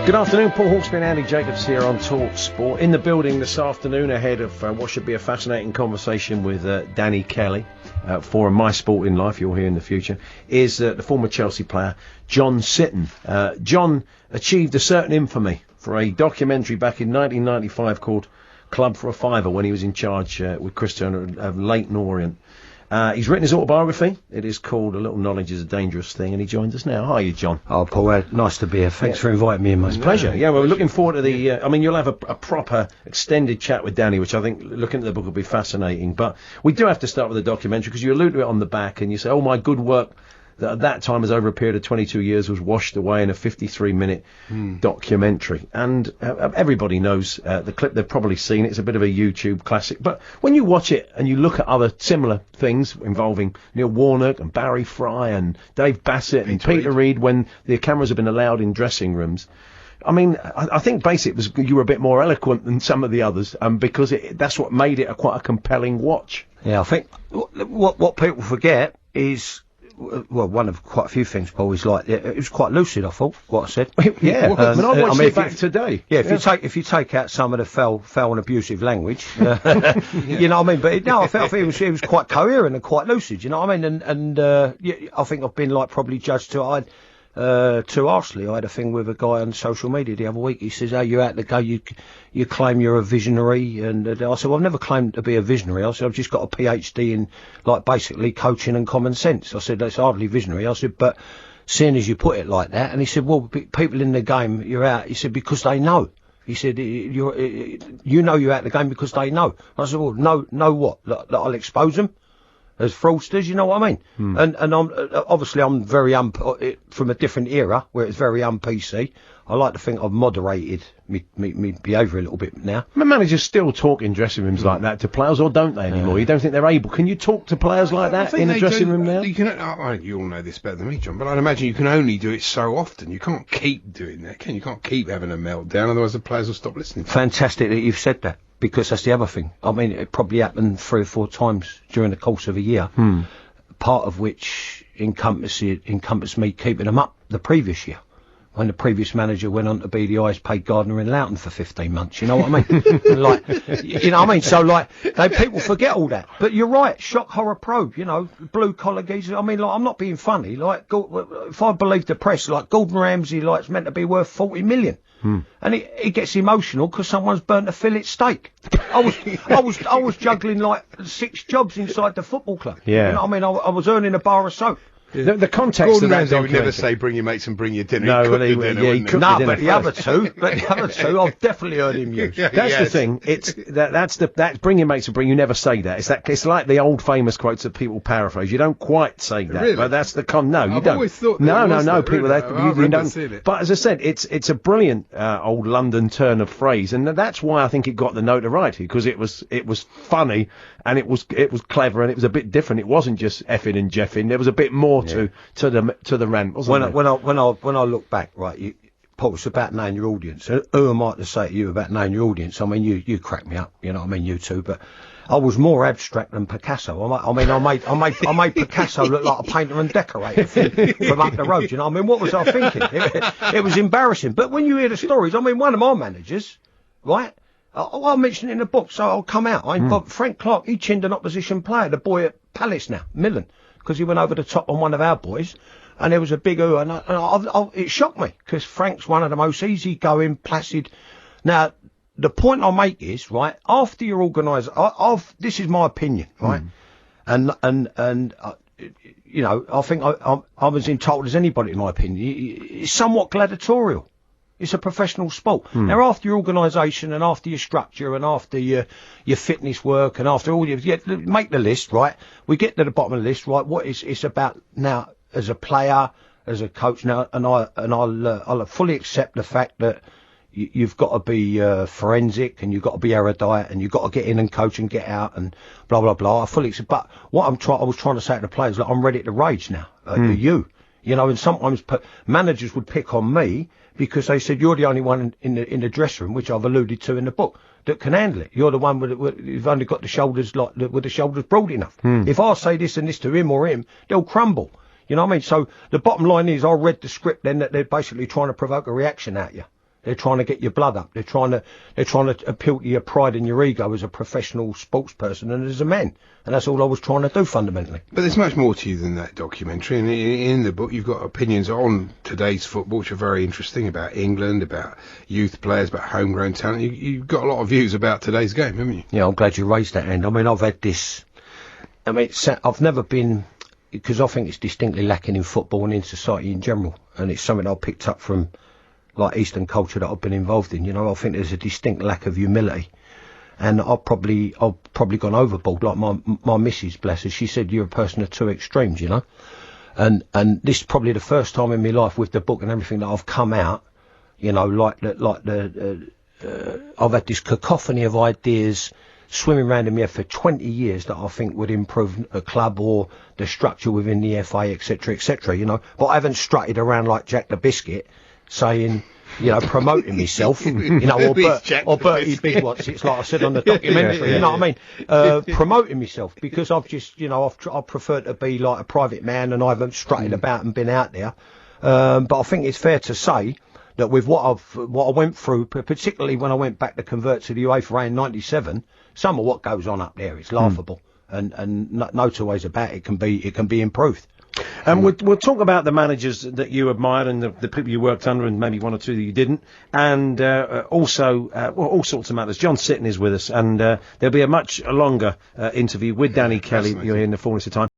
Good afternoon, Paul Hawksbee and Andy Jacobs here on talkSPORT. In the building this afternoon ahead of what should be a fascinating conversation with Danny Kelly for My Sport in Life, you'll hear in the future, is the former Chelsea player John Sitton. John achieved a certain infamy for a documentary back in 1995 called Club for a Fiver when he was in charge with Chris Turner of Leighton Orient. He's written his autobiography. It is called A Little Knowledge is a Dangerous Thing, and he joins us now. How are you, John? Oh, Paul, nice to be here. Thanks for inviting me in, mate. It's a pleasure. Yeah, well, we're looking forward to the... you'll have a proper extended chat with Danny, which I think, looking at the book, will be fascinating. But we do have to start with the documentary, because you allude to it on the back, and you say, oh, my good work that at that time, as over a period of 22 years, was washed away in a 53-minute documentary. And everybody knows the clip. They've probably seen it. It's a bit of a YouTube classic. But when you watch it and you look at other similar things involving Neil Warnock and Barry Fry and Dave Bassett and Peter Reid, when the cameras have been allowed in dressing rooms, I mean, I think basically you were a bit more eloquent than some of the others, because that's what made it quite a compelling watch. Yeah, I think what people forget is... Well, one of quite a few things, Paul, is like it was quite lucid. I thought what I said. Yeah, I watched it back today. Yeah, if you take out some of the foul and abusive language, you know what I mean. But I felt it was quite coherent and quite lucid. You know what I mean? And I think I've been probably judged too harshly. I had a thing with a guy on social media the other week. He says, "Oh, you're out to go. You claim you're a visionary," and I said, "Well, I've never claimed to be a visionary." I said, "I've just got a PhD in basically coaching and common sense." I said, "That's hardly visionary." I said, "But seeing as you put it like that," and he said, "Well, people in the game, you're out." He said, "Because they know." He said, you're out the game because they know." I said, "Well, know what? That I'll expose them as fraudsters," you know what I mean? And I'm obviously I'm very from a different era where it's very un-PC. I like to think I've moderated me behaviour a little bit now. My managers still talk in dressing rooms like that to players, or don't they anymore? You don't think they're able? Can you talk to players like that in the dressing room now? You all know this better than me, John, but I'd imagine you can only do it so often. You can't keep doing that, can you? You can't keep having a meltdown, otherwise the players will stop listening. Fantastic that you've said that, because that's the other thing. I mean, it probably happened 3 or 4 times during the course of a year, part of which encompassed me keeping them up the previous year, when the previous manager went on to be the highest paid gardener in Loughton for 15 months, you know what I mean? You know what I mean? So, people forget all that. But you're right, shock, horror, probe, blue collar geezers. I mean, I'm not being funny. If I believe the press, Gordon Ramsay, it's meant to be worth 40 million. And he gets emotional because someone's burnt a fillet steak. I was juggling 6 jobs inside the football club. Yeah. You know what I mean? I was earning a bar of soap. The context Gordon of that Ramsay would never say bring your mates and bring your dinner. No, he cooked the dinner. But the other two, I've definitely heard him use. That's the thing. It's that's bring your mates and bring. You never say that. It's like the old famous quotes that people paraphrase. You don't quite say that, really? But that's the No, you I've don't. Always thought no. Really? People that you don't. It. But as I said, it's a brilliant old London turn of phrase, and that's why I think it got the notoriety, because it was funny and it was clever and it was a bit different. It wasn't just effing and jeffing. There was a bit more to the rant, wasn't there? When I look back, right, Paul, it's about knowing your audience. Who am I to say to you about knowing your audience? I mean, you crack me up, you know what I mean, you two, but I was more abstract than Picasso. I made Picasso look like a painter and decorator from up the road, you know what I mean? What was I thinking? It was embarrassing. But when you hear the stories, I mean, one of my managers, right, I'll mention it in the book, so I'll come out. Frank Clark, he chinned an opposition player, the boy at Palace now, Millen, because he went over the top on one of our boys, and there was a big ooh, and it shocked me, because Frank's one of the most easygoing, placid. Now, the point I make is, right, after you're organised, this is my opinion, right, and I think I'm as entitled as anybody, in my opinion. It's somewhat gladiatorial. It's a professional sport. Now, after your organisation and after your structure and after your fitness work and after all make the list, right? We get to the bottom of the list, right? What it's about now as a player, as a coach now, and I'll fully accept the fact that you've got to be forensic and you've got to be erudite and you've got to get in and coach and get out and blah blah blah. I fully accept. But what I was trying to say to the players, I'm ready to rage now. And sometimes managers would pick on me, because they said, you're the only one in the dressing room, which I've alluded to in the book, that can handle it. You're the one who've only got the shoulders with the shoulders broad enough. If I say this and this to him or him, they'll crumble. You know what I mean? So the bottom line is, I read the script then that they're basically trying to provoke a reaction at you. They're trying to get your blood up. They're trying to appeal to your pride and your ego as a professional sports person and as a man. And that's all I was trying to do fundamentally. But there's much more to you than that documentary. And in the book, you've got opinions on today's football, which are very interesting, about England, about youth players, about homegrown talent. You've got a lot of views about today's game, haven't you? Yeah, I'm glad you raised that, and I mean, I've had this. I mean, I've never been, because I think it's distinctly lacking in football and in society in general, and it's something I picked up from like Eastern culture that I've been involved in. You know, I think there's a distinct lack of humility, and I've probably gone overboard. Like my missus, bless her, she said you're a person of two extremes. You know, and this is probably the first time in my life with the book and everything that I've come out. You know, I've had this cacophony of ideas swimming around in my head for 20 years that I think would improve a club or the structure within the FA, etc., etc. You know, but I haven't strutted around like Jack the Biscuit, saying, you know, promoting myself, you know, or Bertie Big Watts. It's like I said on the documentary, you know what I mean? Promoting myself, because I've just, you know, I prefer to be like a private man, and I haven't strutted about and been out there. But I think it's fair to say that with what I went through, particularly when I went back to convert to the UEFA in '97, some of what goes on up there is laughable, and no two ways about it. It can be improved. And we'll talk about the managers that you admired and the people you worked under, and maybe one or two that you didn't, and also all sorts of matters. John Sitton is with us, and there'll be a much longer interview with Danny Kelly. You're here in the fullness of time.